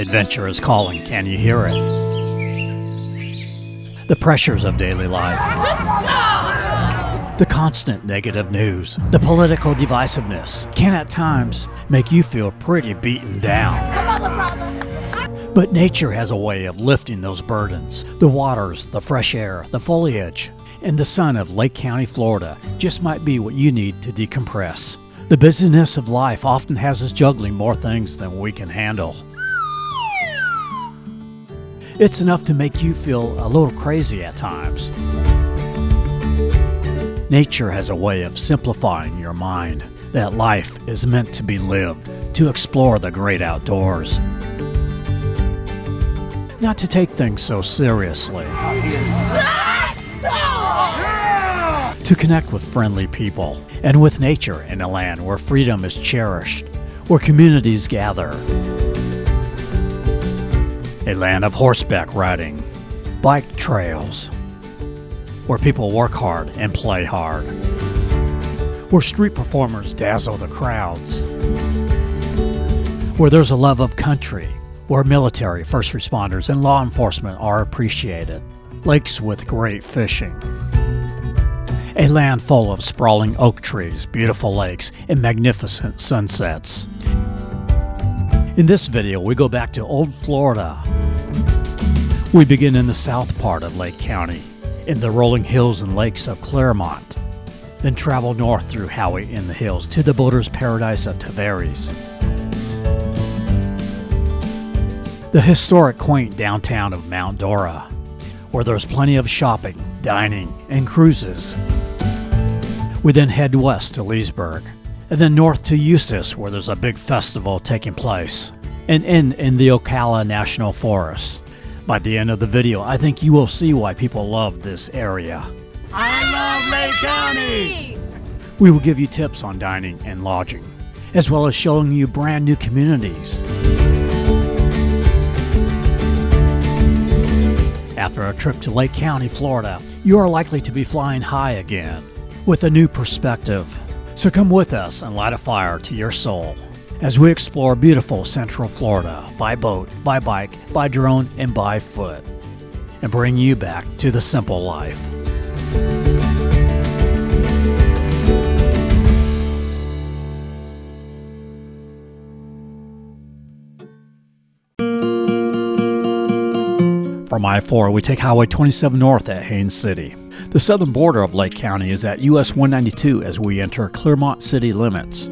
Adventure is calling, can you hear it? The pressures of daily life. The constant negative news. The political divisiveness can at times make you feel pretty beaten down. But nature has a way of lifting those burdens. The waters, the fresh air, the foliage, and the sun of Lake County, Florida just might be what you need to decompress. The busyness of life often has us juggling more things than we can handle. It's enough to make you feel a little crazy at times. Nature has a way of simplifying your mind, that life is meant to be lived, to explore the great outdoors. Not to take things so seriously. To connect with friendly people and with nature in a land where freedom is cherished, where communities gather. A land of horseback riding, bike trails, where people work hard and play hard, where street performers dazzle the crowds, where there's a love of country, where military, first responders, and law enforcement are appreciated, lakes with great fishing, a land full of sprawling oak trees, beautiful lakes, and magnificent sunsets. In this video, we go back to Old Florida. We begin in the south part of Lake County, in the rolling hills and lakes of Clermont, then travel north through Howey in the hills to the boater's paradise of Tavares. The historic, quaint downtown of Mount Dora, where there's plenty of shopping, dining, and cruises. We then head west to Leesburg, and then north to Eustis, where there's a big festival taking place, and end in the Ocala National Forest. By the end of the video, I think you will see why people love this area. I love Lake County! We will give you tips on dining and lodging, as well as showing you brand new communities. After a trip to Lake County, Florida, you are likely to be flying high again, with a new perspective. So come with us and light a fire to your soul as we explore beautiful Central Florida by boat, by bike, by drone, and by foot, and bring you back to the simple life. From I-4, we take Highway 27 north at Haines City. The southern border of Lake County is at US 192 as we enter Clermont city limits.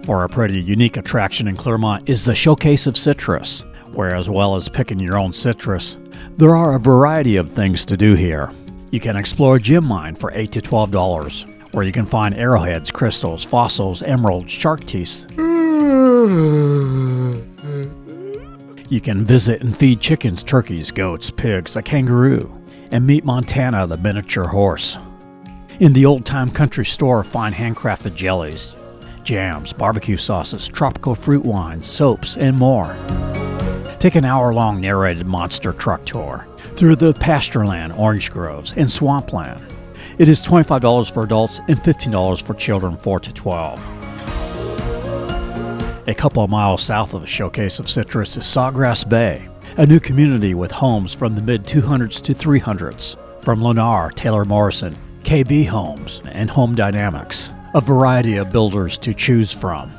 For a pretty unique attraction in Clermont is the Showcase of Citrus, where as well as picking your own citrus, there are a variety of things to do here. You can explore a gem mine for $8 to $12, where you can find arrowheads, crystals, fossils, emeralds, shark teeth. You can visit and feed chickens, turkeys, goats, pigs, a kangaroo, and meet Montana, the miniature horse. In the old-time country store, find handcrafted jellies, jams, barbecue sauces, tropical fruit wines, soaps, and more. Take an hour-long narrated monster truck tour through the pastureland, orange groves, and swampland. It is $25 for adults and $15 for children 4 to 12. A couple of miles south of the Showcase of Citrus is Sawgrass Bay, a new community with homes from the mid-200s to 300s, from Lennar, Taylor Morrison, KB Homes, and Home Dynamics, a variety of builders to choose from.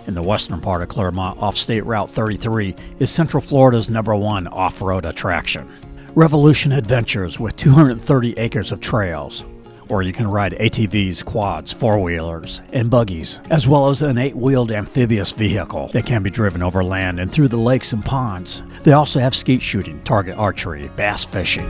In the western part of Clermont, off State Route 33, is Central Florida's #1 off-road attraction, Revolution Adventures, with 230 acres of trails, where you can ride ATVs, quads, four-wheelers, and buggies, as well as an 8-wheeled amphibious vehicle that can be driven over land and through the lakes and ponds. They also have skeet shooting, target archery, bass fishing.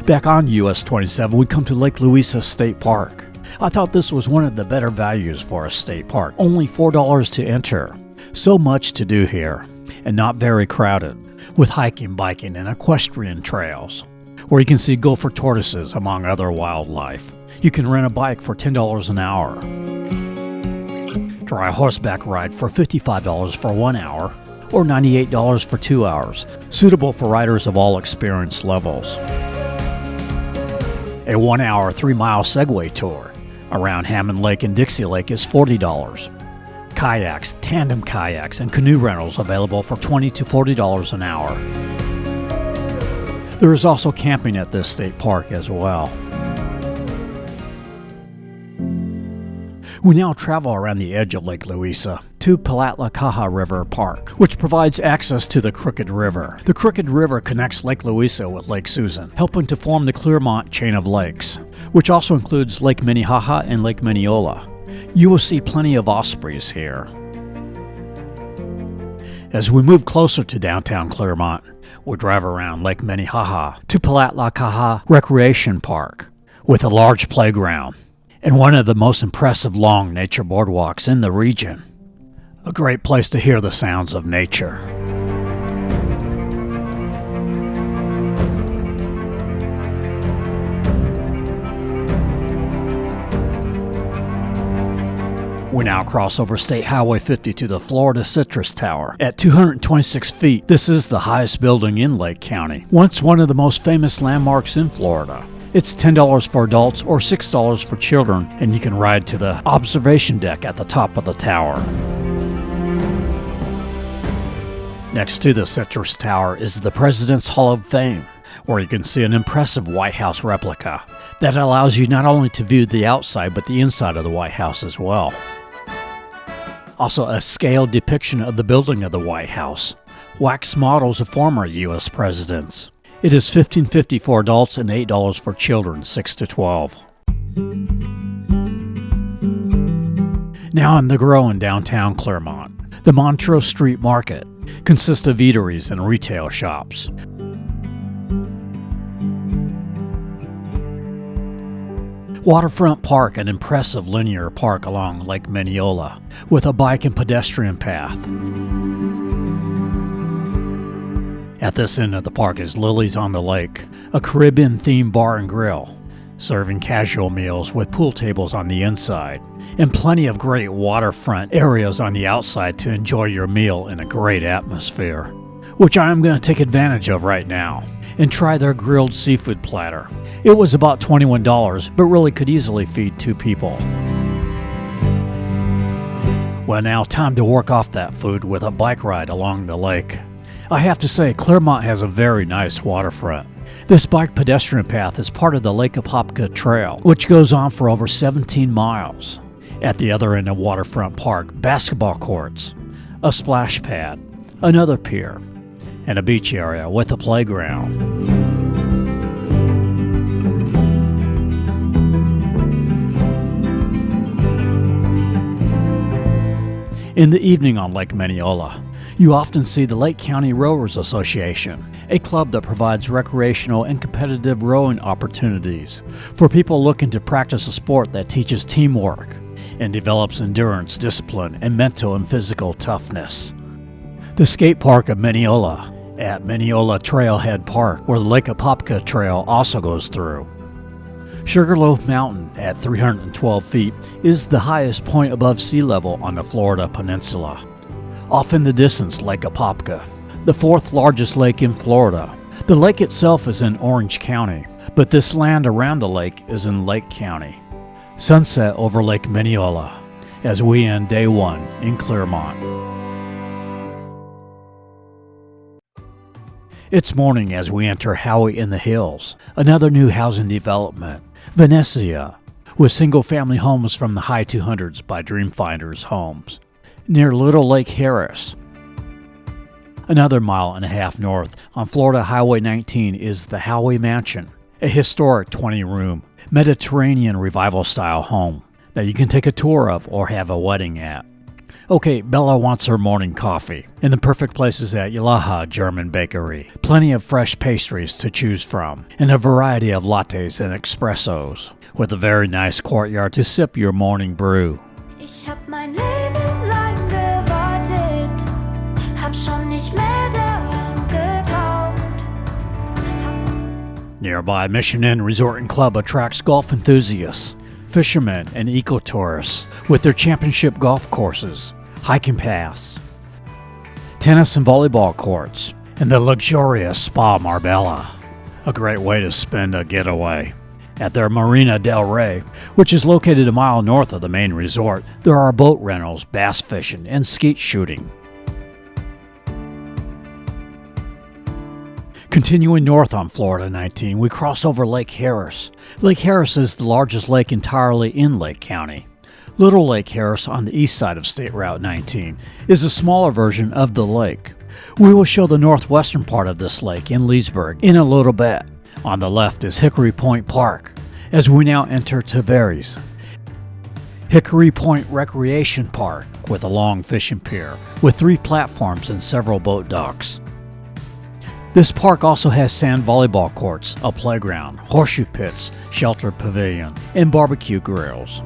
Back on US 27, we come to Lake Louisa State Park. I thought this was one of the better values for a state park, only $4 to enter. So much to do here, and not very crowded, with hiking, biking, and equestrian trails, where you can see gopher tortoises among other wildlife. You can rent a bike for $10 an hour. Try a horseback ride for $55 for 1 hour, or $98 for 2 hours, suitable for riders of all experience levels. A 1-hour, 3-mile Segway tour, around Hammond Lake and Dixie Lake is $40. Kayaks, tandem kayaks, and canoe rentals available for $20 to $40 an hour. There is also camping at this state park as well. We now travel around the edge of Lake Louisa to Palatlakaha River Park, which provides access to the Crooked River. The Crooked River connects Lake Louisa with Lake Susan, helping to form the Clermont chain of lakes, which also includes Lake Minnehaha and Lake Mineola. You will see plenty of ospreys here. As we move closer to downtown Clermont, we'll drive around Lake Minnehaha to Palatlakaha Recreation Park, with a large playground and one of the most impressive long nature boardwalks in the region. A great place to hear the sounds of nature. We now cross over State Highway 50 to the Florida Citrus Tower. At 226 feet, this is the highest building in Lake County, once one of the most famous landmarks in Florida. It's $10 for adults or $6 for children, and you can ride to the observation deck at the top of the tower. Next to the Citrus Tower is the President's Hall of Fame, where you can see an impressive White House replica that allows you not only to view the outside but the inside of the White House as well. Also, a scaled depiction of the building of the White House, wax models of former U.S. presidents. It is $15.50 for adults and $8 for children 6 to 12. Now in the Grow in downtown Clermont, the Montrose Street Market consists of eateries and retail shops. Waterfront Park, an impressive linear park along Lake Mineola, with a bike and pedestrian path. At this end of the park is Lily's on the Lake, a Caribbean-themed bar and grill, serving casual meals with pool tables on the inside, and plenty of great waterfront areas on the outside to enjoy your meal in a great atmosphere, which I am going to take advantage of right now and try their grilled seafood platter. It was about $21, but really could easily feed 2 people. Well, now time to work off that food with a bike ride along the lake. I have to say, Clermont has a very nice waterfront. This bike pedestrian path is part of the Lake Apopka Trail, which goes on for over 17 miles. At the other end of Waterfront Park, basketball courts, a splash pad, another pier, and a beach area with a playground. In the evening on Lake Mineola, you often see the Lake County Rowers Association, a club that provides recreational and competitive rowing opportunities for people looking to practice a sport that teaches teamwork and develops endurance, discipline, and mental and physical toughness. The skate park of Mineola at Mineola Trailhead Park, where the Lake Apopka Trail also goes through. Sugarloaf Mountain at 312 feet is the highest point above sea level on the Florida Peninsula. Off in the distance, Lake Apopka, the 4th largest lake in Florida. The lake itself is in Orange County, but this land around the lake is in Lake County. Sunset over Lake Mineola as we end day 1 in Clermont. It's morning as we enter Howey in the Hills, another new housing development, Venezia, with single-family homes from the high 200s by Dreamfinders Homes, near Little Lake Harris. Another 1.5 miles north on Florida Highway 19 is the Howey Mansion, a historic 20-room Mediterranean revival-style home that you can take a tour of or have a wedding at. Okay, Bella wants her morning coffee, and the perfect place is at Yalaha German Bakery. Plenty of fresh pastries to choose from, and a variety of lattes and espressos, with a very nice courtyard to sip your morning brew. Ich hab mein Leben lang gewartet, hab schon nicht mehr daran geglaubt. Nearby Mission Inn Resort and Club attracts golf enthusiasts, fishermen, and ecotourists with their championship golf courses, hiking paths, tennis and volleyball courts, and the luxurious Spa Marbella, a great way to spend a getaway. At their Marina del Rey, which is located a mile north of the main resort, there are boat rentals, bass fishing, and skeet shooting. Continuing north on Florida 19, we cross over Lake Harris. Lake Harris is the largest lake entirely in Lake County. Little Lake Harris on the east side of State Route 19 is a smaller version of the lake. We will show the northwestern part of this lake in Leesburg in a little bit. On the left is Hickory Point Park, as we now enter Tavares. Hickory Point Recreation Park with a long fishing pier with 3 platforms and several boat docks. This park also has sand volleyball courts, a playground, horseshoe pits, sheltered pavilion, and barbecue grills.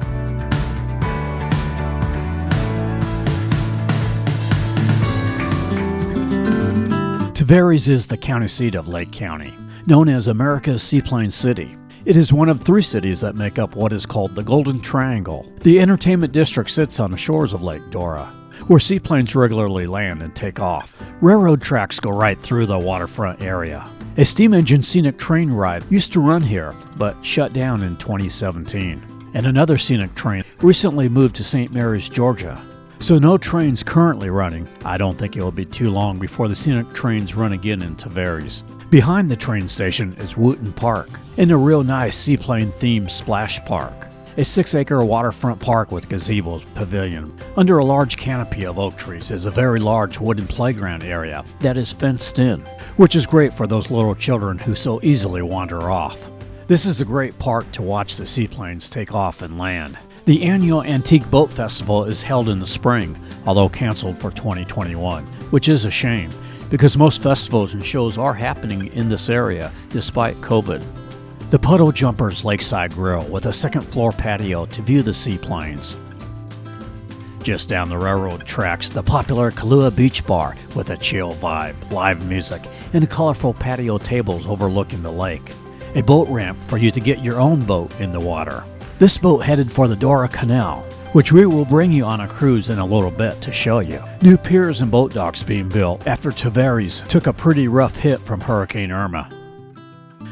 Tavares is the county seat of Lake County, known as America's Seaplane City. It is one of 3 cities that make up what is called the Golden Triangle. The entertainment district sits on the shores of Lake Dora, where seaplanes regularly land and take off. Railroad tracks go right through the waterfront area. A steam engine scenic train ride used to run here, but shut down in 2017. And another scenic train recently moved to St. Mary's, Georgia. So no trains currently running. I don't think it will be too long before the scenic trains run again in Tavares. Behind the train station is Wootton Park, and a real nice seaplane-themed splash park. A 6-acre waterfront park with gazebos, pavilion. Under a large canopy of oak trees is a very large wooden playground area that is fenced in, which is great for those little children who so easily wander off. This is a great park to watch the seaplanes take off and land. The annual Antique Boat Festival is held in the spring, although canceled for 2021, which is a shame, because most festivals and shows are happening in this area despite COVID. The Puddle Jumpers Lakeside Grill with a 2nd floor patio to view the seaplanes. Just down the railroad tracks, the popular Kahlua Beach Bar with a chill vibe, live music, and colorful patio tables overlooking the lake. A boat ramp for you to get your own boat in the water. This boat headed for the Dora Canal, which we will bring you on a cruise in a little bit to show you. New piers and boat docks being built after Tavares took a pretty rough hit from Hurricane Irma.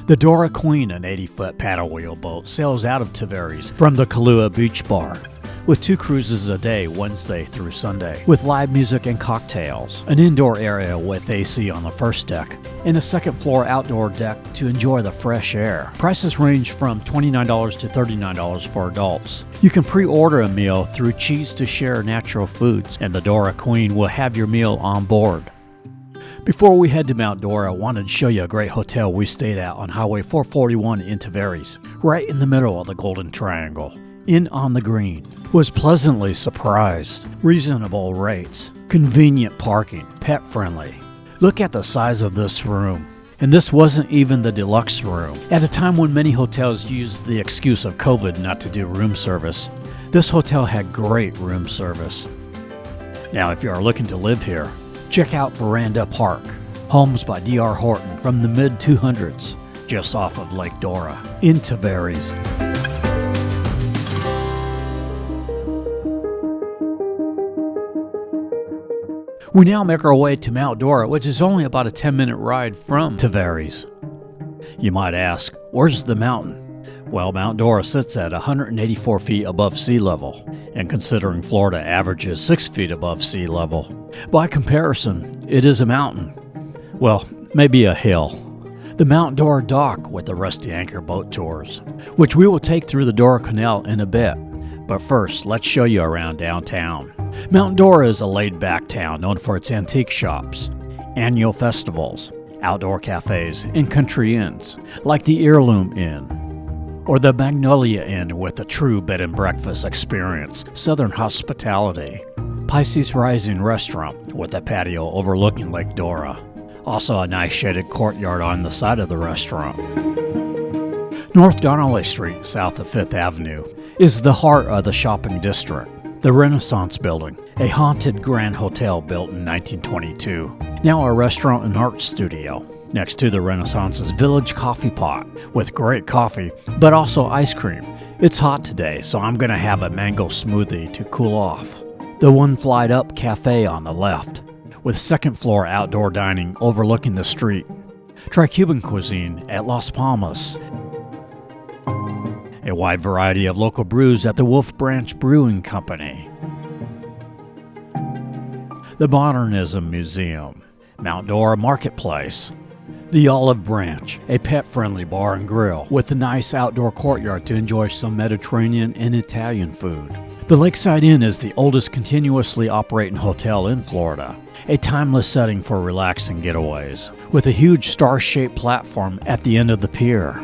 The Dora Queen, an 80-foot paddle wheel boat, sails out of Tavares from the Kahlua Beach Bar, with 2 cruises a day, Wednesday through Sunday, with live music and cocktails, an indoor area with AC on the first deck, and a 2nd floor outdoor deck to enjoy the fresh air. Prices range from $29 to $39 for adults. You can pre-order a meal through Cheese to Share Natural Foods, and the Dora Queen will have your meal on board. Before we head to Mount Dora, I wanted to show you a great hotel we stayed at on Highway 441 in Tavares, right in the middle of the Golden Triangle. Inn on the Green. Was pleasantly surprised. Reasonable rates, convenient parking, pet friendly. Look at the size of this room. And this wasn't even the deluxe room. At a time when many hotels used the excuse of COVID not to do room service, this hotel had great room service. Now if you are looking to live here, check out Veranda Park, homes by D.R. Horton from the mid-200s, just off of Lake Dora, in Tavares. We now make our way to Mount Dora, which is only about a 10-minute ride from Tavares. You might ask, where's the mountain? Well, Mount Dora sits at 184 feet above sea level, and considering Florida averages 6 feet above sea level, by comparison, it is a mountain. Well, maybe a hill. The Mount Dora dock with the rusty anchor boat tours, which we will take through the Dora Canal in a bit. But first, let's show you around downtown. Mount Dora is a laid-back town known for its antique shops, annual festivals, outdoor cafes, and country inns, like the Heirloom Inn, or the Magnolia Inn with a true bed and breakfast experience, Southern hospitality. Pisces Rising Restaurant with a patio overlooking Lake Dora. Also a nice shaded courtyard on the side of the restaurant. North Donnelly Street, south of 5th Avenue, is the heart of the shopping district. The Renaissance Building, a haunted grand hotel built in 1922, now a restaurant and art studio. Next to the Renaissance is Village Coffee Pot, with great coffee, but also ice cream. It's hot today, so I'm gonna have a mango smoothie to cool off. The One Flight Up Cafe on the left, with 2nd floor outdoor dining overlooking the street. Try Cuban cuisine at Las Palmas. a wide variety of local brews at the Wolf Branch Brewing Company. The Modernism Museum, Mount Dora Marketplace, the Olive Branch, a pet-friendly bar and grill with a nice outdoor courtyard to enjoy some Mediterranean and Italian food. The Lakeside Inn is the oldest continuously operating hotel in Florida, a timeless setting for relaxing getaways, with a huge star-shaped platform at the end of the pier.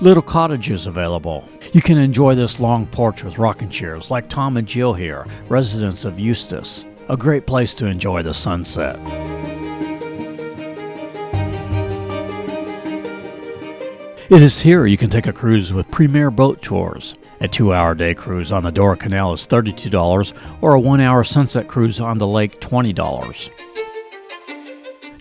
Little cottages available. You can enjoy this long porch with rocking chairs like Tom and Jill here, residents of Eustis. A great place to enjoy the sunset. It is here you can take a cruise with Premeir boat tours. A 2-hour day cruise on the Dora Canal is $32 or a 1-hour sunset cruise on the lake $20.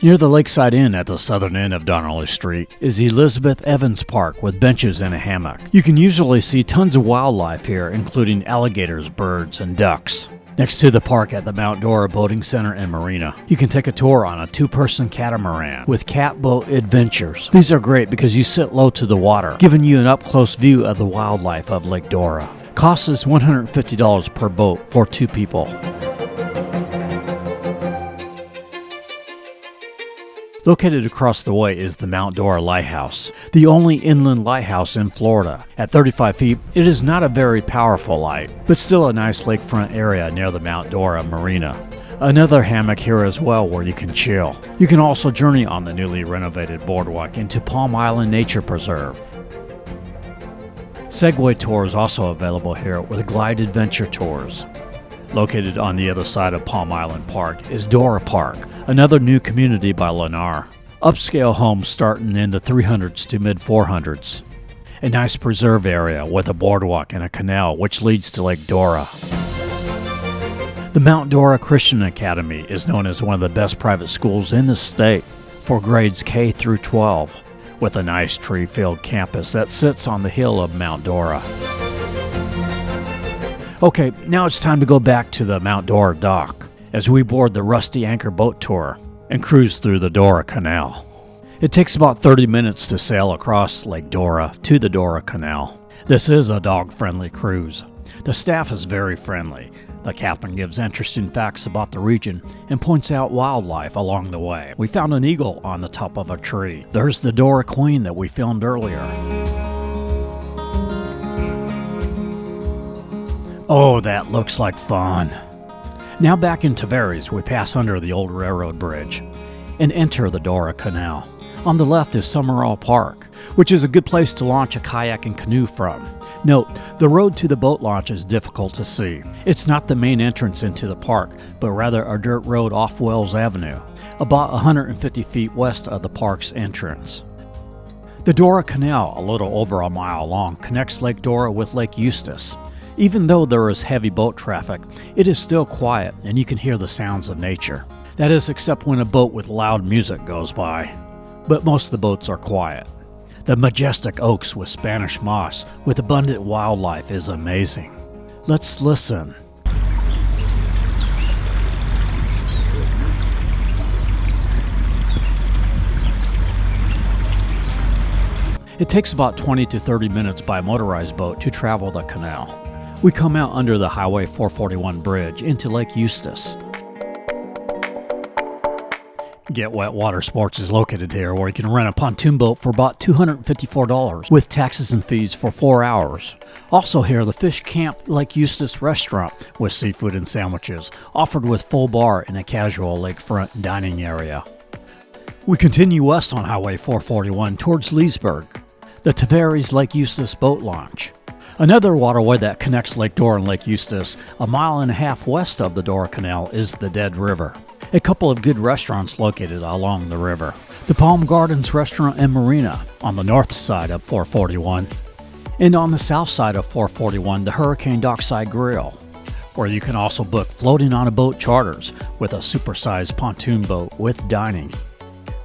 Near the Lakeside Inn at the southern end of Donnelly Street is Elizabeth Evans Park with benches and a hammock. You can usually see tons of wildlife here, including alligators, birds, and ducks. Next to the park at the Mount Dora Boating Center and Marina, you can take a tour on a 2-person catamaran with Catboat Adventures. These are great because you sit low to the water, giving you an up-close view of the wildlife of Lake Dora. Cost is $150 per boat for 2 people. Located across the way is the Mount Dora Lighthouse, the only inland lighthouse in Florida. At 35 feet, it is not a very powerful light, but still a nice lakefront area near the Mount Dora Marina. Another hammock here as well where you can chill. You can also journey on the newly renovated boardwalk into Palm Island Nature Preserve. Segway tours also available here with Glide Adventure tours. Located on the other side of Palm Island Park is Dora Park, another new community by Lennar. Upscale homes starting in the 300s to mid-400s. A nice preserve area with a boardwalk and a canal which leads to Lake Dora. The Mount Dora Christian Academy is known as one of the best private schools in the state for grades K through 12, with a nice tree-filled campus that sits on the hill of Mount Dora. Okay, now it's time to go back to the Mount Dora dock as we board the Rusty Anchor boat tour and cruise through the Dora Canal. It takes about 30 minutes to sail across Lake Dora to the Dora Canal. This is a dog-friendly cruise. The staff is very friendly. The captain gives interesting facts about the region and points out wildlife along the way. We found an eagle on the top of a tree. There's the Dora Queen that we filmed earlier. Oh, that looks like fun. Now back in Tavares, we pass under the old railroad bridge and enter the Dora Canal. On the left is Summerall Park, which is a good place to launch a kayak and canoe from. Note, the road to the boat launch is difficult to see. It's not the main entrance into the park, but rather a dirt road off Wells Avenue, about 150 feet west of the park's entrance. The Dora Canal, a little over a mile long, connects Lake Dora with Lake Eustis. Even though there is heavy boat traffic, it is still quiet and you can hear the sounds of nature. That is, except when a boat with loud music goes by. But most of the boats are quiet. The majestic oaks with Spanish moss with abundant wildlife is amazing. Let's listen. It takes about 20 to 30 minutes by motorized boat to travel the canal. We come out under the Highway 441 bridge into Lake Eustis. Get Wet Water Sports is located here, where you can rent a pontoon boat for about $254 with taxes and fees for 4 hours. Also here, the Fish Camp Lake Eustis restaurant with seafood and sandwiches, offered with full bar in a casual lakefront dining area. We continue west on Highway 441 towards Leesburg, the Tavares Lake Eustis boat launch. Another waterway that connects Lake Dora and Lake Eustis, a mile and a half west of the Dora Canal, is the Dead River. A couple of good restaurants located along the river. The Palm Gardens Restaurant and Marina on the north side of 441. And on the south side of 441, the Hurricane Dockside Grill, where you can also book floating on a boat charters with a supersized pontoon boat with dining.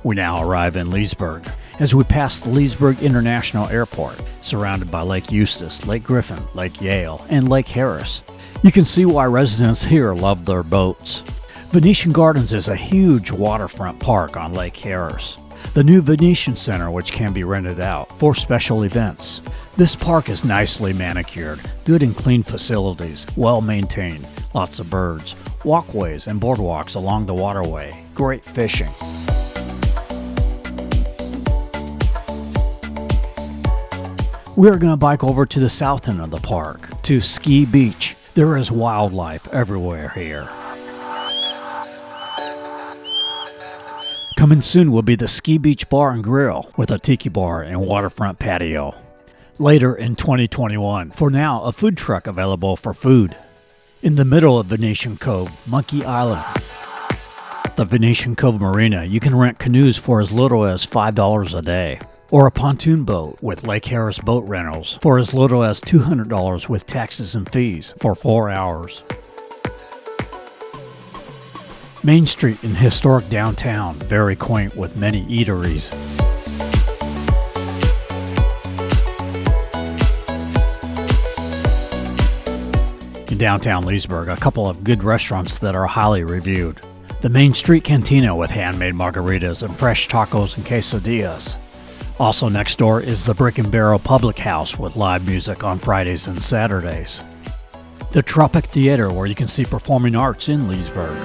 We now arrive in Leesburg as we pass the Leesburg International Airport, surrounded by Lake Eustis, Lake Griffin, Lake Yale, and Lake Harris. You can see why residents here love their boats. Venetian Gardens is a huge waterfront park on Lake Harris. The new Venetian Center, which can be rented out for special events. This park is nicely manicured, good and clean facilities, well maintained, lots of birds, walkways and boardwalks along the waterway, great fishing. We're going to bike over to the south end of the park, to Ski Beach. There is wildlife everywhere here. Coming soon will be the Ski Beach Bar and Grill with a tiki bar and waterfront patio. Later in 2021, for now, a food truck available for food. In the middle of Venetian Cove, Monkey Island. The Venetian Cove Marina, you can rent canoes for as little as $5 a day, or a pontoon boat with Lake Harris Boat Rentals for as little as $200 with taxes and fees for 4 hours. Main Street in historic downtown, very quaint with many eateries. In downtown Leesburg, a couple of good restaurants that are highly reviewed. The Main Street Cantina with handmade margaritas and fresh tacos and quesadillas. Also next door is the Brick and Barrel Public House with live music on Fridays and Saturdays. The Tropic Theater, where you can see performing arts in Leesburg.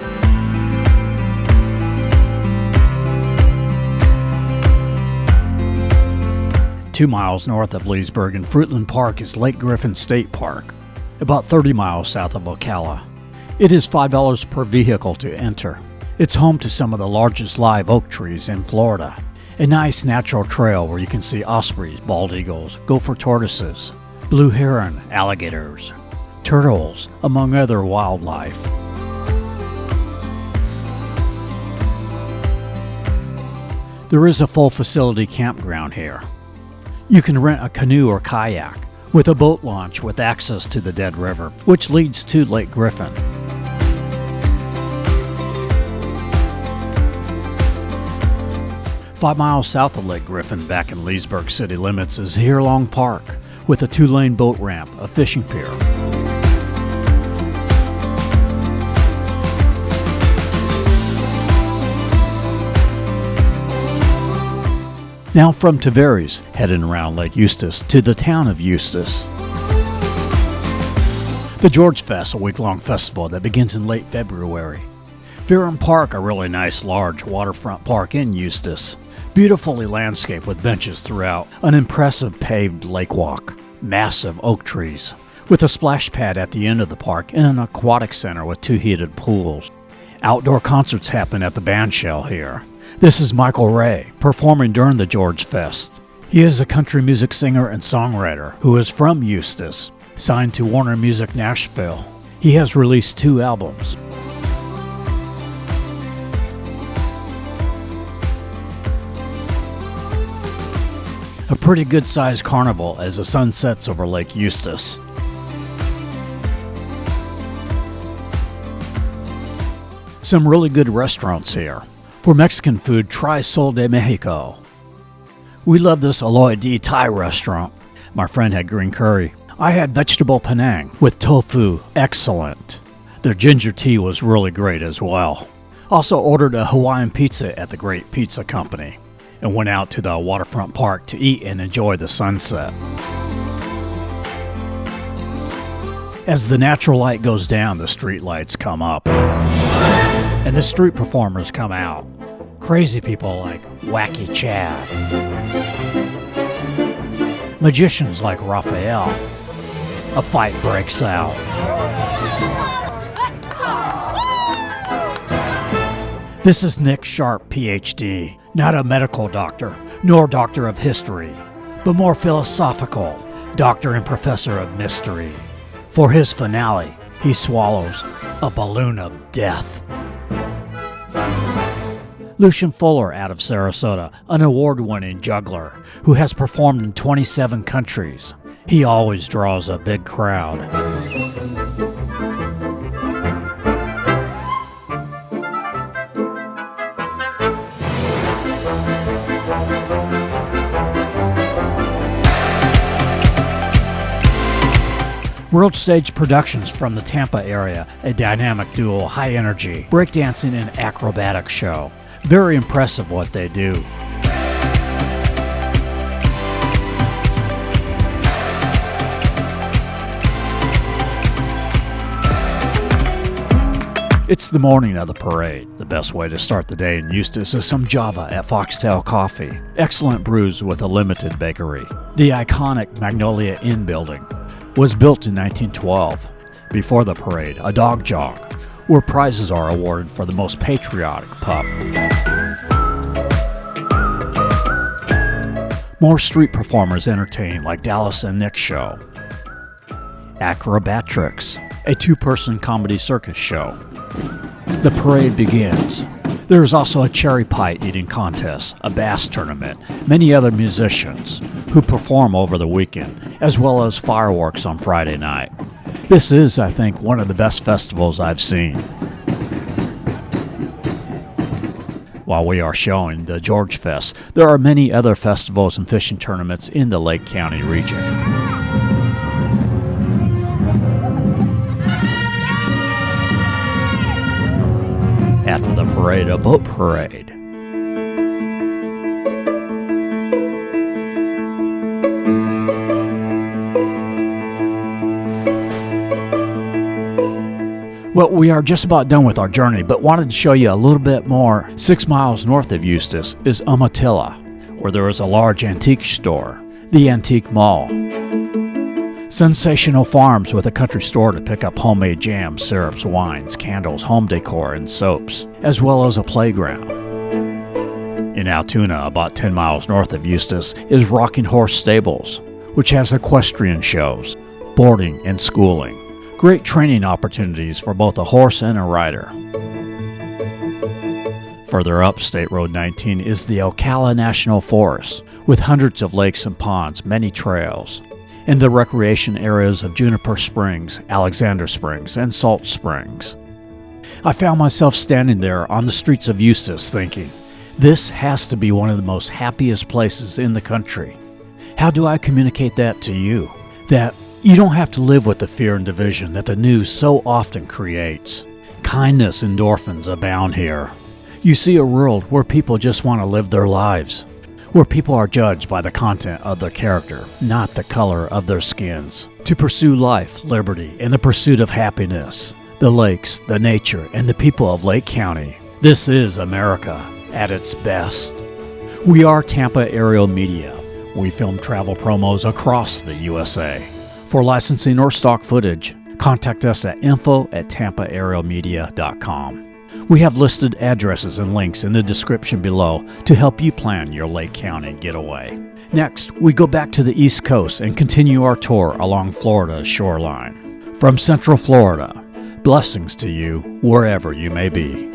Two miles north of Leesburg in Fruitland Park is Lake Griffin State Park, about 30 miles south of Ocala. It is $5 per vehicle to enter. It's home to some of the largest live oak trees in Florida. A nice natural trail where you can see ospreys, bald eagles, gopher tortoises, blue heron, alligators, turtles, among other wildlife. There is a full facility campground here. You can rent a canoe or kayak with a boat launch with access to the Dead River, which leads to Lake Griffin. Five miles south of Lake Griffin, back in Leesburg city limits, is Heerlong Park with a 2-lane boat ramp, a fishing pier. Now from Tavares, heading around Lake Eustis to the town of Eustis. The GeorgeFest, a week-long festival that begins in late February. Fairham Park, a really nice large waterfront park in Eustis. Beautifully landscaped with benches throughout, an impressive paved lake walk, massive oak trees, with a splash pad at the end of the park and an aquatic center with 2 heated pools. Outdoor concerts happen at the bandshell here. This is Michael Ray, performing during the GeorgeFest. He is a country music singer and songwriter who is from Eustis, signed to Warner Music Nashville. He has released 2 albums. A pretty good-sized carnival as the sun sets over Lake Eustis. Some really good restaurants here. For Mexican food, try Sol de Mexico. We love this Aloy D Thai restaurant. My friend had green curry. I had vegetable Penang with tofu, excellent. Their ginger tea was really great as well. Also ordered a Hawaiian pizza at the Great Pizza Company and went out to the waterfront park to eat and enjoy the sunset. As the natural light goes down, the street lights come up. And the street performers come out. Crazy people like Wacky Chad. Magicians like Raphael. A fight breaks out. This is Nick Sharp, PhD, not a medical doctor, nor doctor of history, but more philosophical, doctor and professor of mystery. For his finale, he swallows a balloon of death. Lucian Fuller out of Sarasota, an award-winning juggler who has performed in 27 countries. He always draws a big crowd. World Stage Productions from the Tampa area, a dynamic duo, high energy, breakdancing and acrobatic show. Very impressive what they do. It's the morning of the parade. The best way to start the day in Eustis is some Java at Foxtail Coffee. Excellent brews with a limited bakery. The iconic Magnolia Inn building was built in 1912. Before the parade, a dog jog, where prizes are awarded for the most patriotic pup. More street performers entertain, like Dallas and Nick's show. Acrobatrix, a two-person comedy circus show. The parade begins. There is also a cherry pie eating contest, a bass tournament, many other musicians who perform over the weekend, as well as fireworks on Friday night. This is, I think, one of the best festivals I've seen. While we are showing the GeorgeFest, there are many other festivals and fishing tournaments in the Lake County region. After the parade, a boat parade. Well, we are just about done with our journey, but wanted to show you a little bit more. 6 miles north of Eustis is Umatilla, where there is a large antique store, the Antique Mall. Sensational farms with a country store to pick up homemade jams, syrups, wines, candles, home decor, and soaps, as well as a playground. In Altoona, about 10 miles north of Eustis, is Rocking Horse Stables, which has equestrian shows, boarding, and schooling. Great training opportunities for both a horse and a rider. Further up State Road 19 is the Ocala National Forest, with hundreds of lakes and ponds, many trails, and the recreation areas of Juniper Springs, Alexander Springs, and Salt Springs. I found myself standing there on the streets of Eustis thinking, this has to be one of the most happiest places in the country. How do I communicate that to you? That you don't have to live with the fear and division that the news so often creates. Kindness endorphins abound here. You see a world where people just want to live their lives, where people are judged by the content of their character, not the color of their skins. To pursue life, liberty, and the pursuit of happiness. The lakes, the nature, and the people of Lake County. This is America at its best. We are Tampa Aerial Media. We film travel promos across the USA. For licensing or stock footage, contact us at info@tampaaerialmedia.com. We have listed addresses and links in the description below to help you plan your Lake County getaway. Next, we go back to the East Coast and continue our tour along Florida's shoreline. From Central Florida, blessings to you wherever you may be.